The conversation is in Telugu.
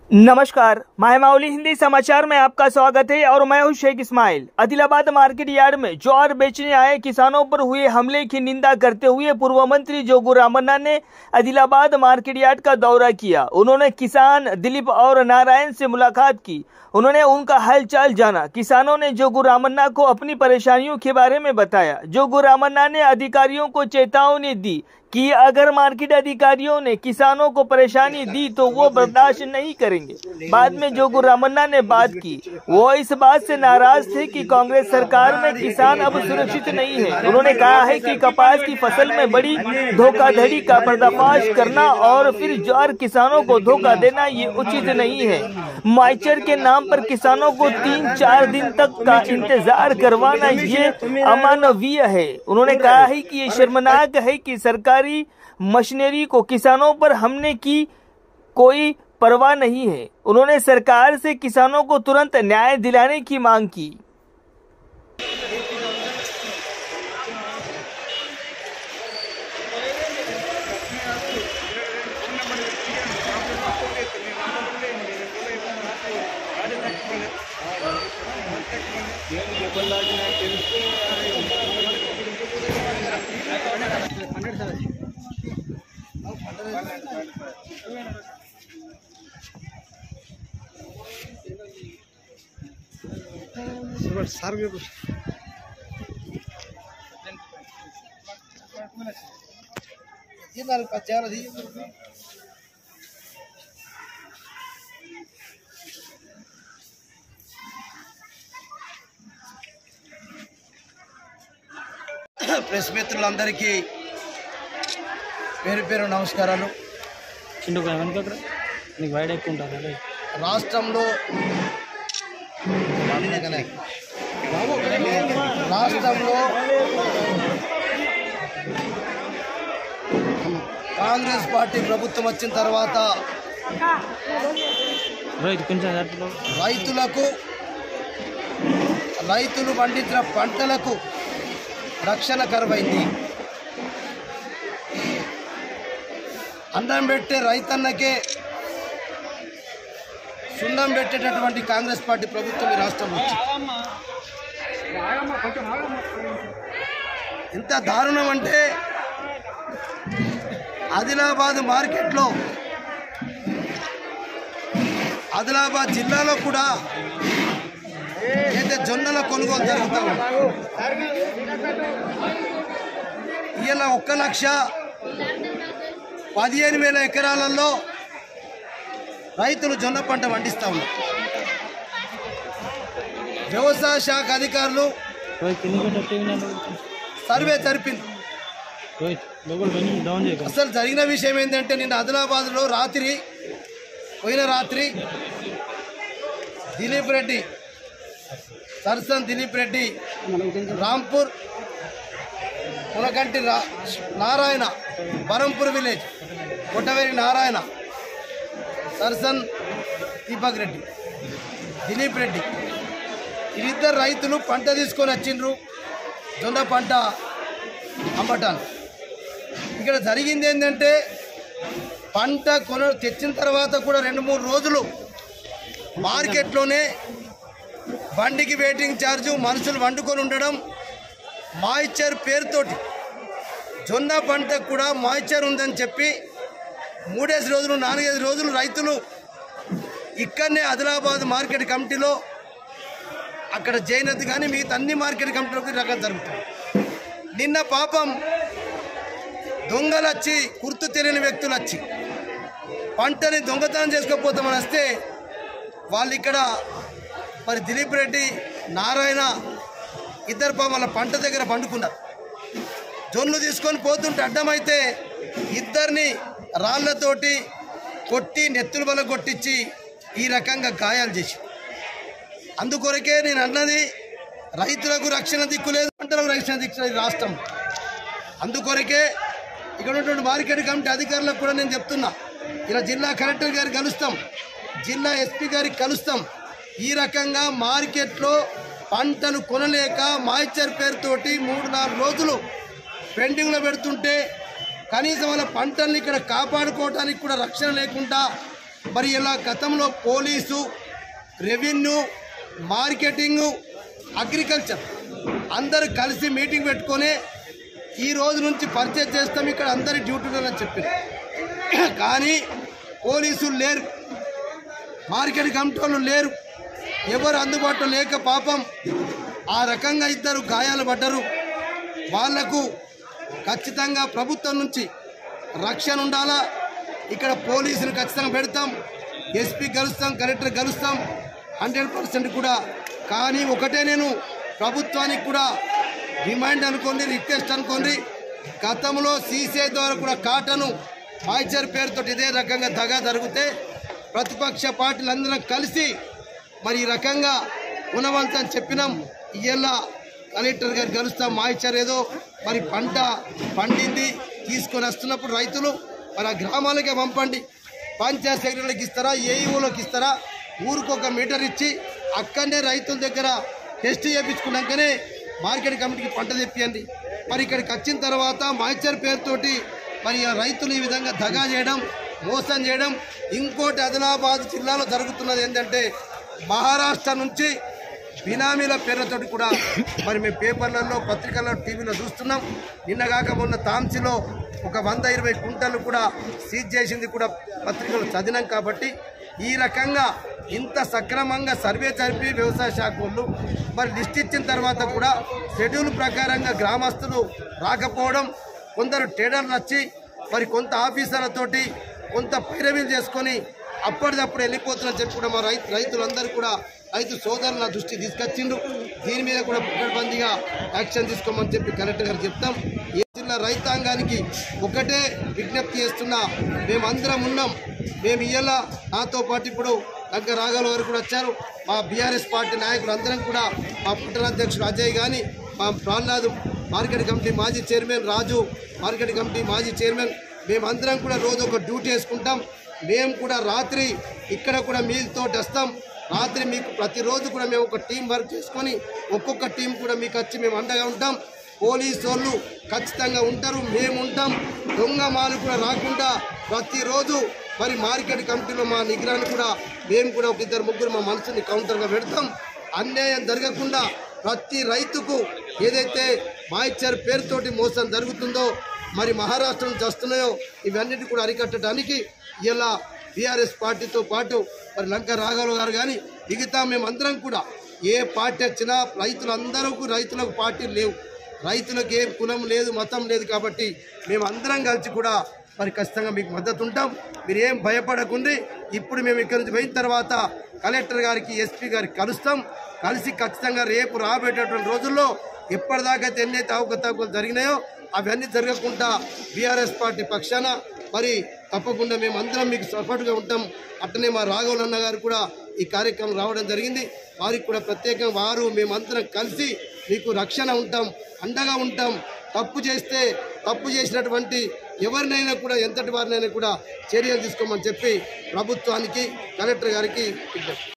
नमस्कार, माहौली हिंदी समाचार में आपका स्वागत है और मैं हूं शेख इस्माइल। आदिलाबाद मार्केट यार्ड में ज्वार बेचने आए किसानों पर हुए हमले की निंदा करते हुए पूर्व मंत्री जोगू रामन्ना ने आदिलाबाद मार्केट यार्ड का दौरा किया। उन्होंने किसान दिलीप और नारायण से मुलाकात की। उन्होंने उनका हालचाल जाना। किसानों ने जोगू रामन्ना को अपनी परेशानियों के बारे में बताया। जोगू रामन्ना ने अधिकारियों को चेतावनी दी कि अगर मार्केट अधिकारियों ने किसानों को परेशानी दी तो वो बर्दाश्त नहीं करेंगे। बाद में जोगू रामन्ना ने बात की। वो इस बात से नाराज थे कि कांग्रेस सरकार में किसान अब सुरक्षित नहीं है। उन्होंने कहा है कि कपास की फसल में बड़ी धोखाधड़ी का पर्दाफाश करना और फिर ज्वार किसानों को धोखा देना ये उचित नहीं है। माइचर के नाम पर किसानों को 3-4 दिन तक का इंतजार करवाना ये अमानवीय है। उन्होंने कहा है कि ये शर्मनाक है कि सरकारी मशीनरी को किसानों पर हमले की कोई परवाह नहीं है। उन्होंने सरकार से किसानों को तुरंत न्याय दिलाने की मांग की। ప్రెస్ మిత్రులందరికీ పేరు పేరు నమస్కారాలు। రాష్ట్రంలో కాంగ్రెస్ పార్టీ ప్రభుత్వం వచ్చిన తర్వాత రైతులు పండించిన పంటలకు రక్షణ కరువైంది। అన్నం పెట్టే రైతన్నకే సున్నం పెట్టేటటువంటి కాంగ్రెస్ పార్టీ ప్రభుత్వం ఈ రాష్ట్రంలో ఎంత దారుణం అంటే ఆదిలాబాద్ మార్కెట్లో ఆదిలాబాద్ జిల్లాలో కూడా అయితే జొన్నల కొనుగోలు జరుగుతూ ఉంది। ఇలా 1,15,000 ఎకరాలలో రైతులు జొన్న పంట పండిస్తూ ఉన్నారు। వ్యవసాయ శాఖ అధికారులు సర్వే జరిపింది। అసలు జరిగిన విషయం ఏంటంటే నిన్న ఆదిలాబాద్లో పోయిన రాత్రి దిలీప్ రెడ్డి సర్సన్ దిలీప్ రెడ్డి రాంపూర్ మునగంటి నారాయణ బరంపూర్ విలేజ్ కొట్టవేరి నారాయణ సర్సన్ దీపక్ రెడ్డి దిలీప్ రెడ్డి వీరిద్దరు రైతులు పంట తీసుకొని వచ్చిండ్రు జొన్న పంట అమ్మటాను। ఇక్కడ జరిగింది ఏంటంటే పంట తెచ్చిన తర్వాత కూడా 2-3 రోజులు మార్కెట్లోనే బండికి వెయిటింగ్ ఛార్జు, మనుషులు వండుకొని ఉండడం, మాయిచర్ పేరుతోటి జొన్న పంటకు కూడా మాయిచర్ ఉందని చెప్పి 3 రోజులు 4 రోజులు రైతులు ఇక్కడనే ఆదిలాబాద్ మార్కెట్ కమిటీలో అక్కడ జైనత్ కానీ మిగతా అన్ని మార్కెట్ కమిటీలోకి రకాలు జరుగుతుంది। నిన్న పాపం దొంగలు వచ్చి గుర్తు తెలియని వ్యక్తులు వచ్చి పంటని దొంగతనం చేసుకోపోతామని వస్తే వాళ్ళు ఇక్కడ మరి దిలీప్ రెడ్డి నారాయణ ఇద్దరు వాళ్ళ పంట దగ్గర పండుకున్నారు। జొన్ను తీసుకొని పోతుంటే అడ్డమైతే ఇద్దరిని రాళ్లతోటి కొట్టి నెత్తులు బల కొట్టించి ఈ రకంగా గాయాలు చేసి, అందుకొరకే నేను అన్నది రైతులకు రక్షణ దిక్కు లేదు, పంటలకు రక్షణ దిక్కు లేదు రాష్ట్రం। అందుకొరకే ఇక్కడ ఉన్నటువంటి మార్కెట్ కమిటీ అధికారులకు కూడా నేను చెప్తున్నా, ఇలా జిల్లా కలెక్టర్ గారికి కలుస్తాం, జిల్లా ఎస్పీ గారికి కలుస్తాం। ఈ రకంగా మార్కెట్లో పంటలు కొనలేక మాయిచర్ పేరుతోటి 3-4 రోజులు పెండింగ్లో పెడుతుంటే కనీసం వాళ్ళ పంటల్ని ఇక్కడ కాపాడుకోవడానికి కూడా రక్షణ లేకుండా మరి ఇలా గతంలో పోలీసు, రెవెన్యూ, మార్కెటింగు, అగ్రికల్చర్ అందరూ కలిసి మీటింగ్ పెట్టుకొని ఈ రోజు నుంచి పర్చేజ్ చేస్తాం, ఇక్కడ అందరి డ్యూటీలని చెప్పింది. కానీ పోలీసులు లేరు, మార్కెట్ కమిటీలు లేరు, ఎవరు అందుబాటులో లేక పాపం ఆ రకంగా ఇద్దరు గాయాలు పడ్డారు. వాళ్లకు ఖచ్చితంగా ప్రభుత్వం నుంచి రక్షణ ఉండాలా. ఇక్కడ పోలీసులు ఖచ్చితంగా పెడతాం, ఎస్పీ కలుస్తాం, కలెక్టర్ కలుస్తాం 100% కూడా. కానీ ఒకటే నేను ప్రభుత్వానికి కూడా డిమాండ్ అనుకోండి, రిక్వెస్ట్ అనుకోండి, గతంలో సీసీఐ ద్వారా కూడా కాటను మాయిచర్ పేరుతో ఇదే రకంగా దగా జరిగితే ప్రతిపక్ష పార్టీలందరం కలిసి మరి ఈ రకంగా గుణవంతం చెప్పినాం. ఇవాళ కలెక్టర్ గారు కలుస్తాం, మాయిచర్ ఏదో మరి పంట పండింది తీసుకొని వస్తున్నప్పుడు రైతులు మరి ఆ గ్రామాలకే పంపండి, పంచాయత్ సెక్రటరీకి ఇస్తారా, ఏఈఓలోకి ఇస్తారా, ఊరికొక మీటర్ ఇచ్చి అక్కడనే రైతుల దగ్గర టెస్ట్ చేయించుకున్నాకనే మార్కెట్ కమిటీకి పంట తెప్పియండి. మరి ఇక్కడికి వచ్చిన తర్వాత మాయిచర్ పేరుతోటి మరి ఆ రైతులు ఈ విధంగా దగా చేయడం, మోసం చేయడం. ఇంకోటి ఆదిలాబాద్ జిల్లాలో జరుగుతున్నది ఏంటంటే మహారాష్ట్ర నుంచి బినామీల పేర్లతోటి కూడా మరి మేము పేపర్లలో, పత్రికల్లో, టీవీలో చూస్తున్నాం. నిన్నగాక మొన్న తాంసీలో ఒక 120 కుంటలు కూడా సీజ్ చేసింది కూడా పత్రికలు చదివినాం. కాబట్టి ఈ రకంగా ఇంత సక్రమంగా సర్వే జరిపి వ్యవసాయ శాఖ వాళ్ళు మరి లిస్ట్ ఇచ్చిన తర్వాత కూడా షెడ్యూల్ ప్రకారంగా గ్రామస్తులు రాకపోవడం, కొందరు టేడర్లు వచ్చి మరి కొంత ఆఫీసర్లతోటి కొంత పైరవీలు చేసుకొని అప్పటిదప్పుడు వెళ్ళిపోతున్నారని చెప్పి కూడా మా రైతులందరూ కూడా రైతు సోదరుల దృష్టి తీసుకొచ్చిండు. దీని మీద కూడా పకడ్బందీగా యాక్షన్ తీసుకోమని చెప్పి కలెక్టర్ గారు చెప్తాం. ఈ జిల్లా రైతాంగానికి ఒకటే విజ్ఞప్తి చేస్తున్నా, మేమందరం ఉన్నాం. మేము ఇయ్యాల నాతో పాటు ఇప్పుడు లంక రాఘవ గారు కూడా వచ్చారు. మా బీఆర్ఎస్ పార్టీ నాయకులు అందరం కూడా, మా పట్టణాధ్యక్షుడు అజయ్ కానీ, మా ప్రహ్లాద్ మార్కెట్ కమిటీ మాజీ చైర్మన్, రాజు మార్కెట్ కమిటీ మాజీ చైర్మన్, మేమందరం కూడా రోజు ఒక డ్యూటీ వేసుకుంటాం. మేము కూడా రాత్రి ఇక్కడ కూడా మీతో వస్తాం. రాత్రి మీకు ప్రతిరోజు కూడా మేము ఒక టీం వర్క్ చేసుకొని ఒక్కొక్క టీం కూడా మీకు వచ్చి మేము అండగా ఉంటాం. పోలీసు వాళ్ళు ఖచ్చితంగా ఉంటారు, మేము ఉంటాం. దొంగ మాలు కూడా రాకుండా ప్రతిరోజు మరి మార్కెట్ కమిటీలో మా నిగ్రహాన్ని కూడా మేము కూడా ఒక 2-3 మా మనసుని కౌంటర్గా పెడతాం. అన్యాయం జరగకుండా ప్రతి రైతుకు ఏదైతే మాయిచర్ పేరుతోటి మోసం జరుగుతుందో, మరి మహారాష్ట్ర నుంచి వస్తున్నాయో ఇవన్నిటి కూడా అరికట్టడానికి ఇలా బీఆర్ఎస్ పార్టీతో పాటు మరి లంక రాఘవ గారు కానీ మిగతా మేమందరం కూడా ఏ పార్టీ వచ్చినా రైతులకు పార్టీలు లేవు, రైతులకు ఏం కులం లేదు, మతం లేదు. కాబట్టి మేమందరం కలిసి కూడా మరి ఖచ్చితంగా మీకు మద్దతు ఉంటాం. మీరు ఏం భయపడకుండి. ఇప్పుడు మేము ఇక్కడి నుంచి పోయిన తర్వాత కలెక్టర్ గారికి, ఎస్పీ గారికి కలుస్తాం. కలిసి ఖచ్చితంగా రేపు రాబోయేటటువంటి రోజుల్లో ఎప్పటిదాకైతే ఎన్నైతే అవకతవకలు జరిగినాయో అవన్నీ జరగకుండా బీఆర్ఎస్ పార్టీ పక్షాన మరి తప్పకుండా మేము అందరం మీకు సపోర్ట్గా ఉంటాం. అట్టనే మా రాఘవలన్న గారు కూడా ఈ కార్యక్రమం రావడం జరిగింది. వారికి కూడా ప్రత్యేకంగా వారు మేమందరం కలిసి మీకు రక్షణ ఉంటాం, అండగా ఉంటాం. తప్పు చేసినటువంటి ఎవరినైనా కూడా, ఎంతటి వారినైనా కూడా చర్యలు తీసుకోమని చెప్పి ప్రభుత్వానికి, కలెక్టర్ గారికి విజ్ఞప్తి.